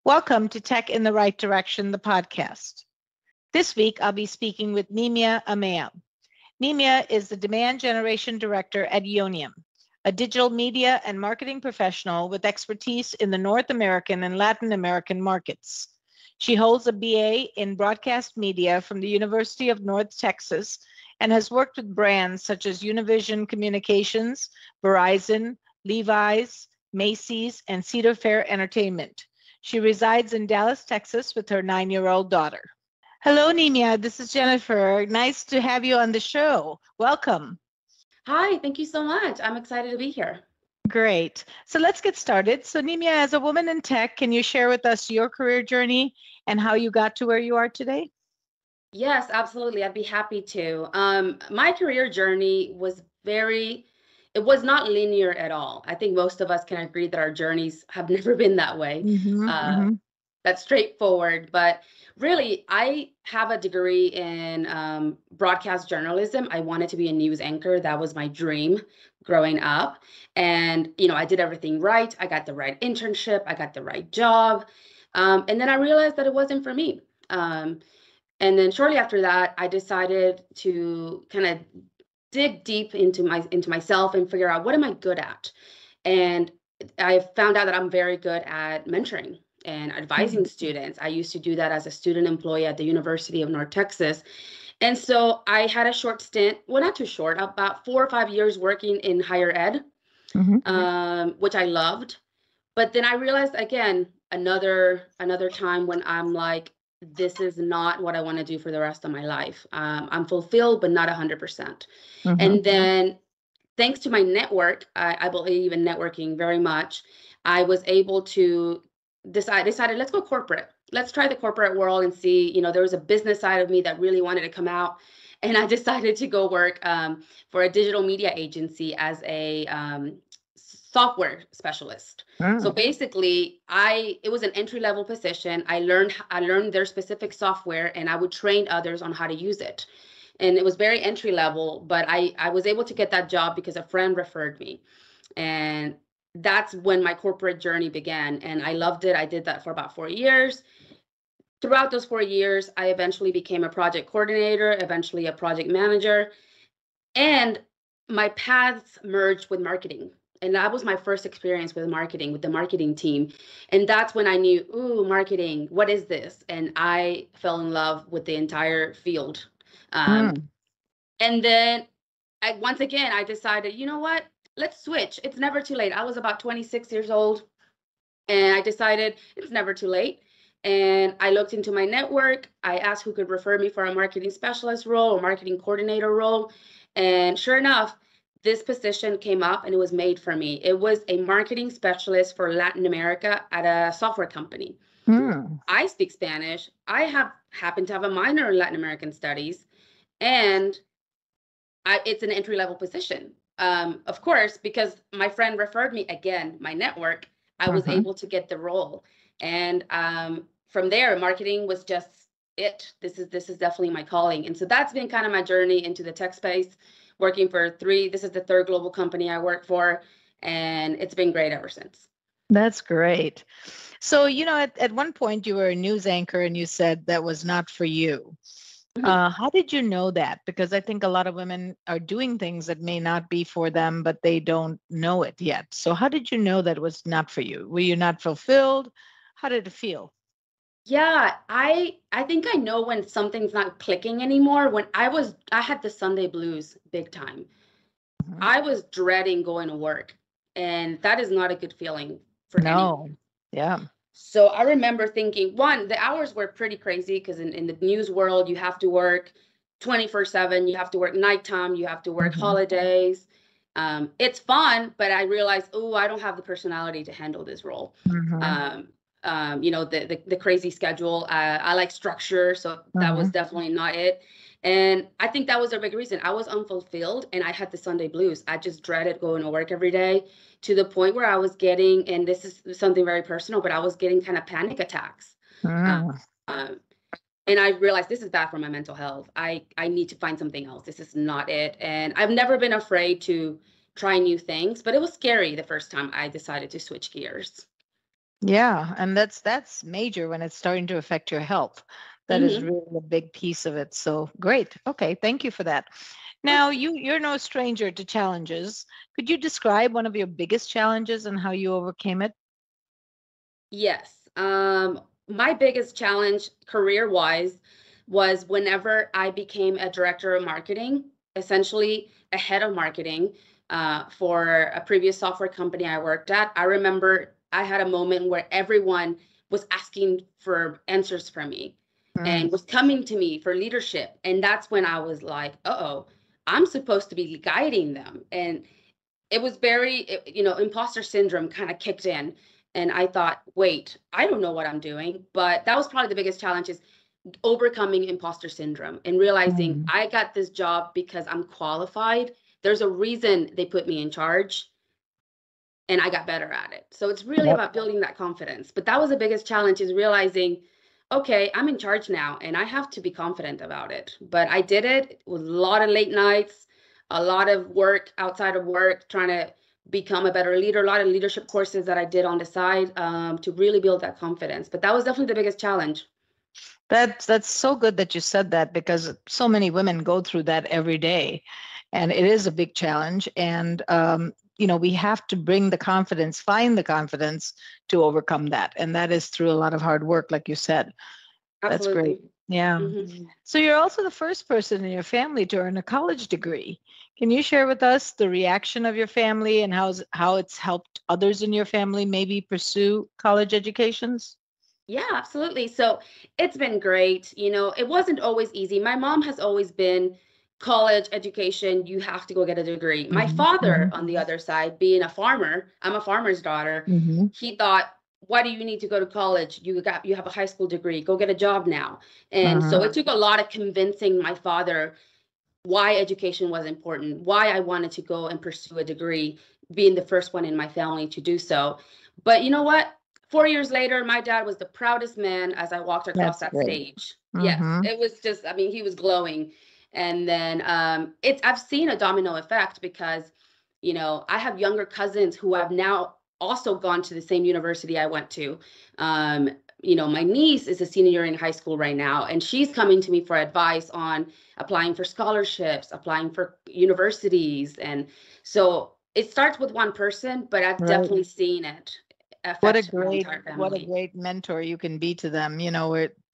Welcome to Tech in the Right Direction, the podcast. This week, I'll be speaking with Nimia Amaya. Nimia is the Demand Generation Director at Younium, a digital media and marketing professional with expertise in the North American and Latin American markets. She holds a BA in broadcast media from the University of North Texas and has worked with brands such as UnivisionCommunications, Verizon, Levi's, Macy's, and Cedar Fair Entertainment. She resides in Dallas, Texas with her 9-year-old daughter. Hello, Nimia. This is Jennifer. Nice to have you on the show. Welcome. Hi, thank you so much. I'm excited to be here. Great. So let's get started. So Nimia, as a woman in tech, can you share with us your career journey and how you got to where you are today? Yes, absolutely. I'd be happy to. My career journey was it was not linear at all. I think most of us can agree that our journeys have never been that way. That's straightforward. But really, I have a degree in broadcast journalism. I wanted to be a news anchor. That was my dream growing up. And, I did everything right. I got the right internship. I got the right job. And then I realized that it wasn't for me. And then shortly after that, I decided to kind of dig deep into myself and figure out what am I good at. And I found out that I'm very good at mentoring and advising students. I used to do that as a student employee at the University of North Texas. And so I had a short stint, well, not too short, about 4 or 5 years working in higher ed, which I loved. But then I realized again, another time when I'm like, this is not what I want to do for the rest of my life. I'm fulfilled, but not 100%. And then thanks to my network, I believe in networking very much. I was able to decided, let's go corporate. Let's try the corporate world and see, there was a business side of me that really wanted to come out. And I decided to go work for a digital media agency as a software specialist. So basically, it was an entry-level position. I learned their specific software, and I would train others on how to use it. And it was very entry-level, but I was able to get that job because a friend referred me. And that's when my corporate journey began. And I loved it. I did that for about 4 years. Throughout those 4 years, I eventually became a project coordinator, eventually a project manager. And my paths merged with marketing. And that was my first experience with marketing, with the marketing team. And that's when I knew, marketing, what is this? And I fell in love with the entire field. And then once again, I decided, you know what? Let's switch. It's never too late. I was about 26 years old, and I decided it's never too late. And I looked into my network. I asked who could refer me for a marketing specialist role or marketing coordinator role. And sure enough, this position came up and it was made for me. It was a marketing specialist for Latin America at a software company. I speak Spanish. I happen to have a minor in Latin American studies, and it's an entry-level position. Of course, because my friend referred me, again, my network, I was able to get the role. And from there, marketing was just it. This is definitely my calling. And so that's been kind of my journey into the tech space. Working for this is the third global company I work for, and it's been great ever since. That's great. So, at one point you were a news anchor and you said that was not for you. How did you know that? Because I think a lot of women are doing things that may not be for them, but they don't know it yet. So how did you know that it was not for you? Were you not fulfilled? How did it feel? Yeah, I think I know when something's not clicking anymore. When I had the Sunday blues big time. I was dreading going to work, and that is not a good feeling for anyone. Yeah. So I remember thinking, one, the hours were pretty crazy because in the news world, you have to work 24/7. You have to work nighttime. You have to work holidays. It's fun, but I realized, I don't have the personality to handle this role. The crazy schedule. I like structure, so that was definitely not it. And I think that was a big reason. I was unfulfilled, and I had the Sunday blues. I just dreaded going to work every day, to the point where I was getting, and this is something very personal, but I was getting kind of panic attacks. And I realized this is bad for my mental health. I need to find something else. This is not it. And I've never been afraid to try new things, but it was scary the first time I decided to switch gears. Yeah, and that's major when it's starting to affect your health. That is Hmm. really a big piece of it. So great. Okay, thank you for that. Now, you're no stranger to challenges. Could you describe one of your biggest challenges and how you overcame it? Yes. My biggest challenge career-wise was whenever I became a director of marketing, essentially a head of marketing for a previous software company I worked at. I remember I had a moment where everyone was asking for answers from me Mm, and was coming to me for leadership. And that's when I was like, uh-oh, I'm supposed to be guiding them. And it was imposter syndrome kind of kicked in. And I thought, wait, I don't know what I'm doing. But that was probably the biggest challenge, is overcoming imposter syndrome and realizing mm. I got this job because I'm qualified. There's a reason they put me in charge, and I got better at it. So it's really Yep. about building that confidence. But that was the biggest challenge, is realizing, okay, I'm in charge now and I have to be confident about it. But I did it with a lot of late nights, a lot of work outside of work, trying to become a better leader, a lot of leadership courses that I did on the side to really build that confidence. But that was definitely the biggest challenge. That's so good that you said that, because so many women go through that every day, and it is a big challenge. And we have to bring the confidence, find the confidence to overcome that, and that is through a lot of hard work, like you said. That's great. Absolutely. Yeah. Mhm. So you're also the first person in your family to earn a college degree. Can you share with us the reaction of your family and how it's helped others in your family maybe pursue college educations? Yeah, absolutely. So it's been great. It wasn't always easy. My mom has always been college education, you have to go get a degree. My Hmm. father, Hmm. on the other side, being a farmer, I'm a farmer's daughter, Hmm. he thought, why do you need to go to college? You have a high school degree. Go get a job now. And so Uh-huh. it took a lot of convincing my father why education was important, why I wanted to go and pursue a degree, being the first one in my family to do so. But you know what? 4 years later, my dad was the proudest man as I walked across That's that great. stage. Yes, Hmm. it was just, I mean, he was glowing. And then I've seen a domino effect because, I have younger cousins who have now also gone to the same university I went to. Um, my niece is a senior in high school right now, and she's coming to me for advice on applying for scholarships, applying for universities. And so it starts with one person, but I've Right. definitely seen it affect my entire What a family. great mentor you can be to them,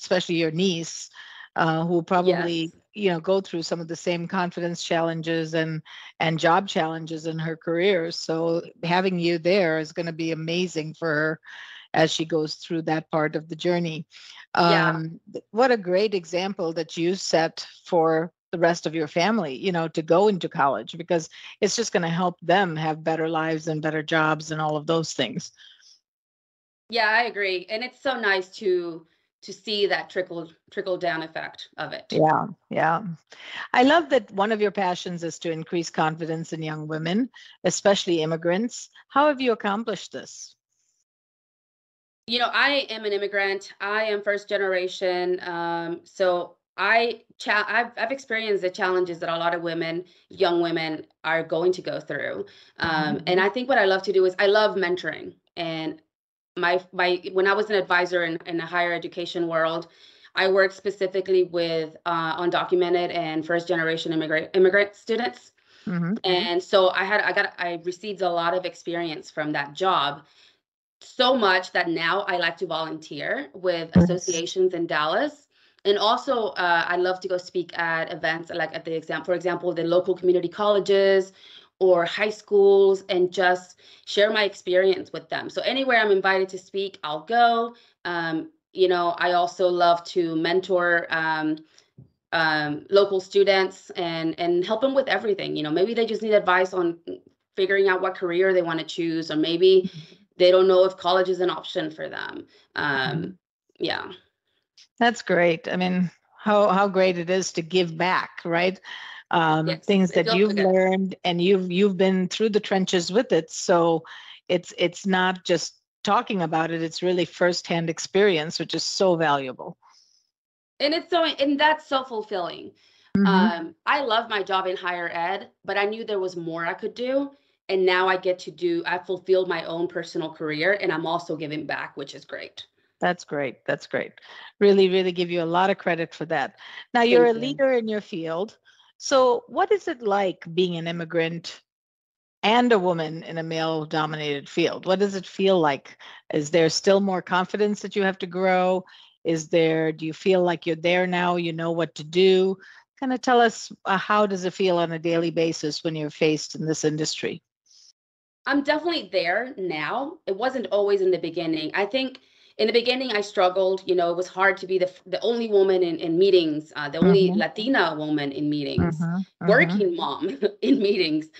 especially your niece, who probably, Yes. go through some of the same confidence challenges and job challenges in her career. So having you there is going to be amazing for her as she goes through that part of the journey. Yeah. What a great example that you set for the rest of your family, to go into college, because it's just going to help them have better lives and better jobs and all of those things. Yeah, I agree. And it's so nice to see that trickle down effect of it. Yeah, yeah. I love that one of your passions is to increase confidence in young women, especially immigrants. How have you accomplished this? I am an immigrant. I am first generation. So I've experienced the challenges that a lot of women, young women, are going to go through. Mhm. And I think what I love to do is I love mentoring. And my when I was an advisor in the higher education world, I worked specifically with undocumented and first generation immigrant students. Mhm. And so I received a lot of experience from that job, so much that now I like to volunteer with Yes. associations in Dallas. And also, I love to go speak at events like for example, the local community colleges or high schools, and just share my experience with them. So anywhere I'm invited to speak, I'll go. I also love to mentor local students and help them with everything. Maybe they just need advice on figuring out what career they want to choose, or maybe they don't know if college is an option for them. Mhm. Yeah. That's great. I mean, how great it is to give back, right? Yes, Things it that feels so you've good. learned and you've been through the trenches with it. So it's not just talking about it, it's really firsthand experience, which is so valuable. And that's so fulfilling. Hmm. I love my job in higher ed, but I knew there was more I could do. And now I fulfilled my own personal career, and I'm also giving back, which is great. That's great. That's great. Really, really give you a lot of credit for that. Now, you're a Thank you. leader in your field. So what is it like being an immigrant and a woman in a male-dominated field? What does it feel like? Is there still more confidence that you have to grow? Do you feel like you're there now, you know what to do? Kind of tell us, how does it feel on a daily basis when you're faced in this industry? I'm definitely there now. It wasn't always in the beginning. I think in the beginning I struggled. You know, it was hard to be the only woman in meetings, the only Mm-hmm, Latina woman in meetings, mm-hmm, mm-hmm, working mom in meetings.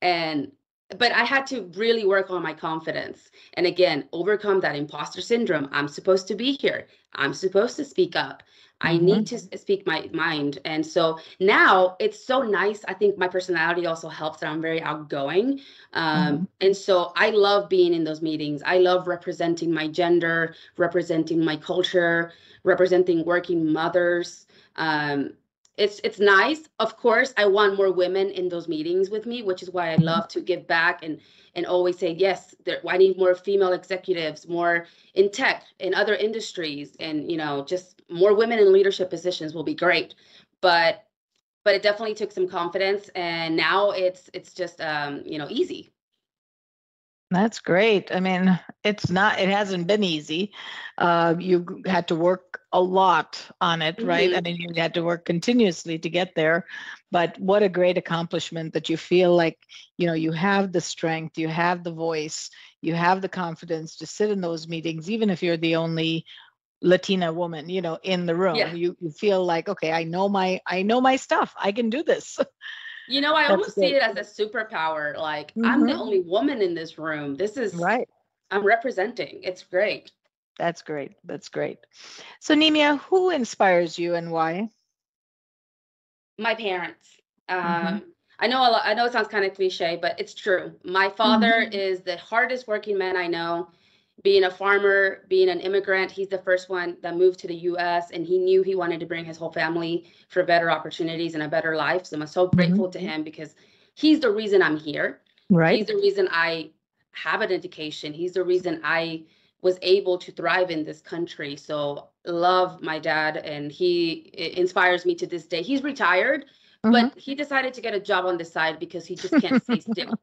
And but I had to really work on my confidence and again overcome that imposter syndrome. I'm supposed to be here. I'm supposed to speak up. I mm-hmm, need to speak my mind. And so now it's so nice. I think my personality also helps that I'm very outgoing. mm-hmm. And so I love being in those meetings. I love representing my gender, representing my culture, representing working mothers. Um, it's nice. Of course, I want more women in those meetings with me, which is why I love to give back and always say, yes, I need more female executives, more in tech, in other industries, and just more women in leadership positions will be great. But it definitely took some confidence, and now it's just easy. That's great. I mean, it hasn't been easy. You had to work a lot on it, right? I Hmm. mean, you had to work continuously to get there. But what a great accomplishment that you feel like, you have the strength, you have the voice, you have the confidence to sit in those meetings, even if you're the only Latina woman, in the room. Yeah. You feel like, okay, I know my stuff. I can do this. I That's almost see great. it as a superpower. Like, I'm the Hmm. only woman in this room. Right. I'm representing. It's great. That's great. That's great. So, Nimia, who inspires you and why? My parents. Hmm. I know it sounds kind of cliche, but it's true. My Hmm. father is the hardest working man I know. Being a farmer, being an immigrant, he's the first one that moved to the US, and he knew he wanted to bring his whole family for better opportunities and a better life. So I'm so Hmm. grateful to him because he's the reason I'm here. Right. He's the reason I have an education. He's the reason I was able to thrive in this country. So love my dad, and he inspires me to this day. He's retired, Hmm. but he decided to get a job on the side because he just can't stay still.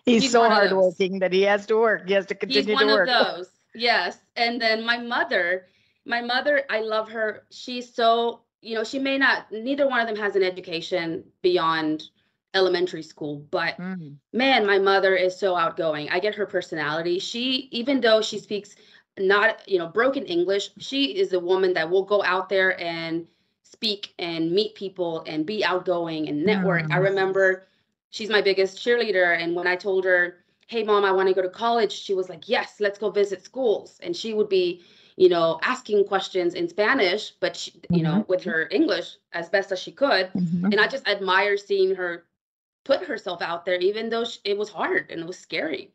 He's He's so one of those. hardworking that he has to work. He has to He's continue to one of work. those. Yes. And then my mother, I love her. She's so, she may not, neither one of them has an education beyond elementary school, but Mm. man, my mother is so outgoing. I get her personality. Even though she speaks not, broken English, she is a woman that will go out there and speak and meet people and be outgoing and network. I Mm. remember she's my biggest cheerleader. And when I told her, hey, mom, I want to go to college, she was like, yes, let's go visit schools. And she would be, asking questions in Spanish, but Hmm. with her English as best as she could. Hmm. And I just admire seeing her put herself out there, even though it was hard and it was scary.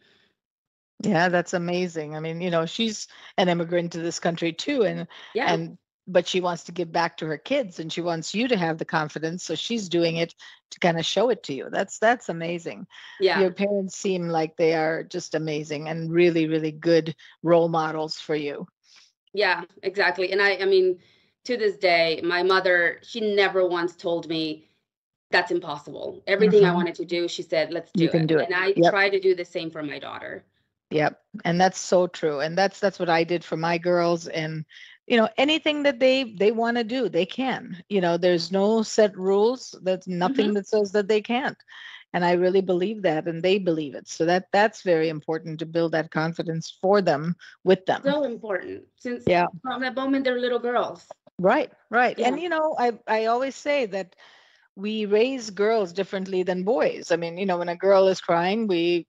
Yeah, that's amazing. I mean, she's an immigrant to this country too, Yeah. and but she wants to give back to her kids, and she wants you to have the confidence, so she's doing it to kind of show it to you. That's amazing. Yeah. Your parents seem like they are just amazing and really, really good role models for you. Yeah, exactly. And I mean, to this day, my mother, she never once told me that's impossible. Everything I Hmm. wanted to do, she said, let's You do can it. do it. And I Yep. try to do the same for my daughter. Yep. And that's so true. And that's what I did for my girls. And anything that they want to do, they can. There's no set rules. There's Hmm. nothing that says that they can't. And I really believe that, and they believe it. So that's very important to build that confidence for them, with them. So important since Yeah. from the moment they're little girls. Right, right. Yeah. And I always say that we raise girls differently than boys. I mean, when a girl is crying, we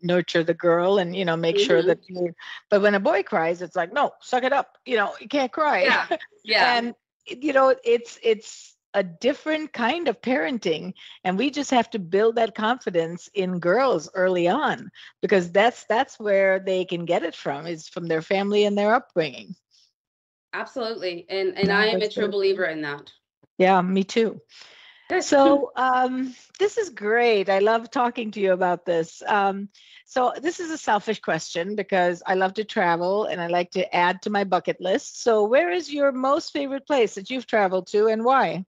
nurture the girl and make sure Hmm. that but when a boy cries, it's like, no, suck it up. You can't cry. Yeah. Yeah. And it's a different kind of parenting, and we just have to build that confidence in girls early on, because that's where they can get it from, is from their family and their upbringing. Absolutely. And Yeah, I am a that's true great. believer in that. Yeah, me too. So this is great. I love talking to you about this. So this is a selfish question because I love to travel and I like to add to my bucket list. So where is your most favorite place that you've traveled to and why?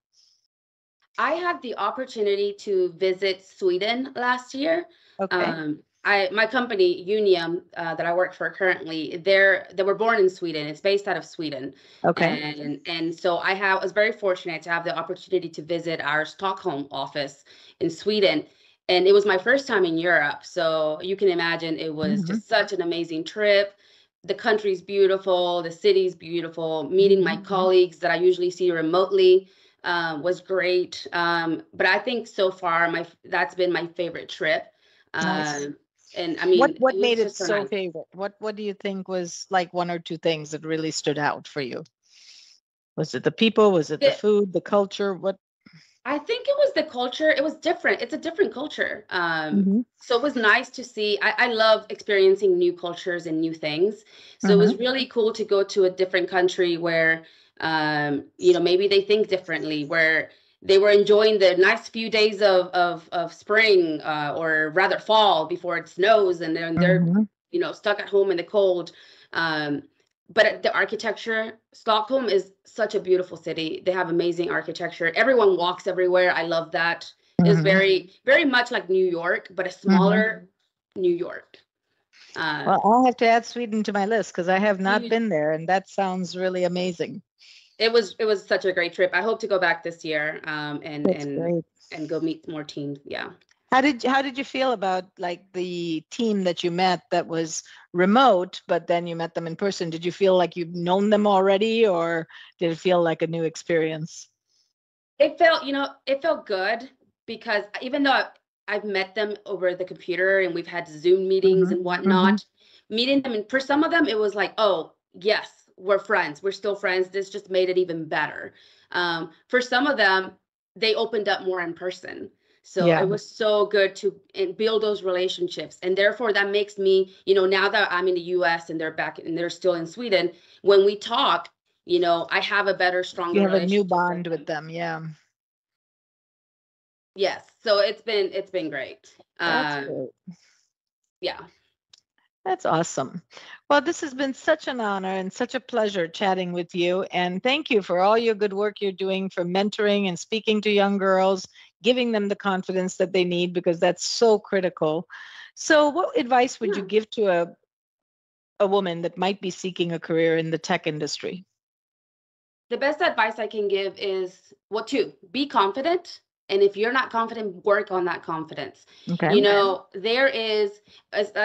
I had the opportunity to visit Sweden last year. Okay. My company Younium that I work for currently, they were born in Sweden. It's based out of Sweden, Okay. and so I was very fortunate to have the opportunity to visit our Stockholm office in Sweden, and it was my first time in Europe. So you can imagine it was just such an amazing trip. The country's beautiful, the city's beautiful. Meeting my colleagues that I usually see remotely was great. But I think so far that's been my favorite trip. Nice. And I mean, What it was made it just so so nice. favorite? What do you think was like one or two things that really stood out for you? Was it the people? Was it the food, the culture? What? I think it was the culture. It was different. It's a different culture. So it was nice to see. I love experiencing new cultures and new things. So it was really cool to go to a different country where, maybe they think differently, where they were enjoying the nice few days of spring, or rather fall before it snows, and then they're, stuck at home in the cold. But the architecture, Stockholm is such a beautiful city. They have amazing architecture. Everyone walks everywhere. I love that. It's very, very much like New York, but a smaller New York. Well, I'll have to add Sweden to my list because I have not been there, and that sounds really amazing. It was such a great trip. I hope to go back this year, Great. and go meet more teams. Yeah. How did you feel about like the team that you met that was remote, but then you met them in person? Did you feel like you'd known them already, or did it feel like a new experience? It felt good because even though I've met them over the computer and we've had Zoom meetings and whatnot, meeting them, and for some of them, it was like, oh, yes, we're friends. We're still friends. This just made it even better. For some of them, they opened up more in person. So it was so good to build those relationships. And therefore, that makes me, now that I'm in the US and they're back and they're still in Sweden, when we talk, I have a better, stronger You have a new relationship bond with them. Yeah. Yes. So it's been great. That's great. Yeah. That's awesome. Well, this has been such an honor and such a pleasure chatting with you. And thank you for all your good work you're doing for mentoring and speaking to young girls, giving them the confidence that they need, because that's so critical. So what advice would you give to a woman that might be seeking a career in the tech industry? The best advice I can give is be confident. And if you're not confident, work on that confidence. Okay. I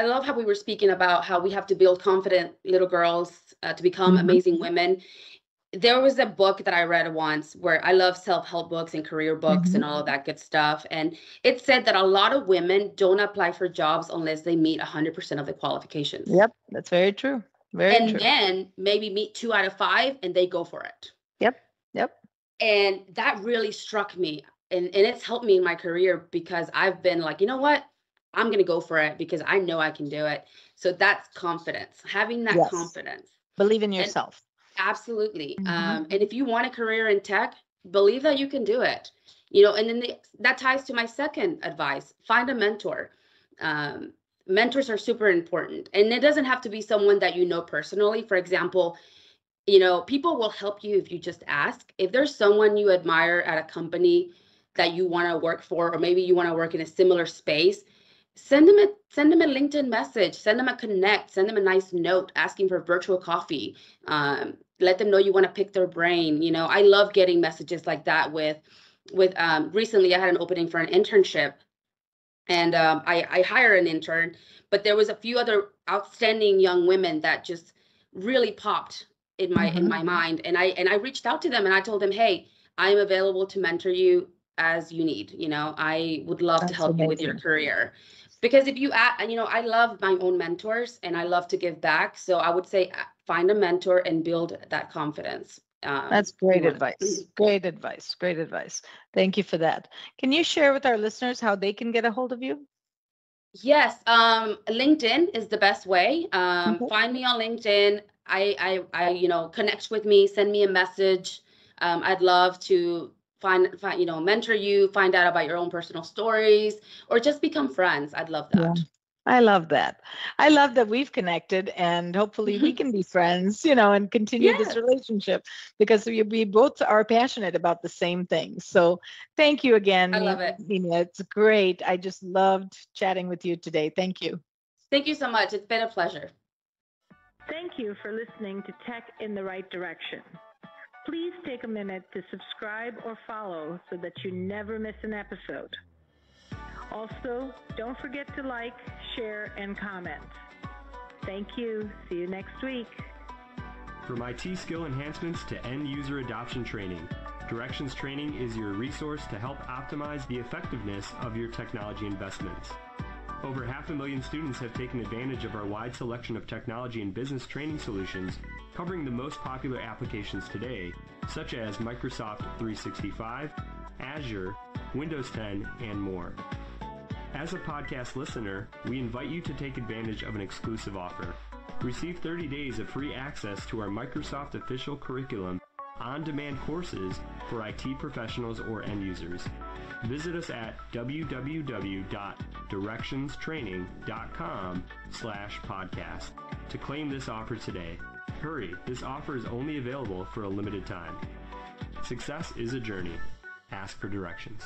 love how we were speaking about how we have to build confident little girls to become amazing women. There was a book that I read once where I love self-help books and career books and all of that good stuff. And it said that a lot of women don't apply for jobs unless they meet 100% of the qualifications. Yep, that's very true. Very true. Then maybe meet 2 out of 5 and they go for it. Yep. And that really struck me. And it's helped me in my career because I've been like, you know what? I'm going to go for it because I know I can do it. So that's confidence, having that confidence. Believe in yourself. Absolutely. And if you want a career in tech, believe that you can do it. And then that ties to my second advice: find a mentor. Mentors are super important, and it doesn't have to be someone that you know personally. For example, people will help you if you just ask. If there's someone you admire at a company that you want to work for, or maybe you want to work in a similar space, send them a LinkedIn message, send them a connect, send them a nice note asking for virtual coffee. Let them know you want to pick their brain. I love getting messages like that with recently I had an opening for an internship, and I hire an intern, but there was a few other outstanding young women that just really popped in my mind. And I reached out to them and I told them, hey, I'm available to mentor you as you need. I would love to help you with your career. Because if you I love my own mentors and I love to give back. So I would say find a mentor and build that confidence. That's great advice. Great advice. Great advice. Thank you for that. Can you share with our listeners how they can get a hold of you? Yes. LinkedIn is the best way. Find me on LinkedIn. I connect with me, send me a message. I'd love to mentor you, find out about your own personal stories, or just become friends. I'd love that. Yeah. I love that. I love that we've connected, and hopefully we can be friends, and continue this Yes. relationship, because we both are passionate about the same things. So thank you again, I love it. Nimia. It's great. I just loved chatting with you today. Thank you. Thank you so much. It's been a pleasure. Thank you for listening to Tech in the Right Direction. Please take a minute to subscribe or follow so that you never miss an episode. Also, don't forget to like, share, and comment. Thank you. See you next week. From IT skill enhancements to end-user adoption training, Directions Training is your resource to help optimize the effectiveness of your technology investments. Over 500,000 students have taken advantage of our wide selection of technology and business training solutions, covering the most popular applications today, such as Microsoft 365, Azure, Windows 10, and more. As a podcast listener, we invite you to take advantage of an exclusive offer. Receive 30 days of free access to our Microsoft official curriculum on-demand courses for IT professionals or end users. Visit us at www.directionstraining.com/podcast to claim this offer today. Hurry, this offer is only available for a limited time. Success is a journey. Ask for directions.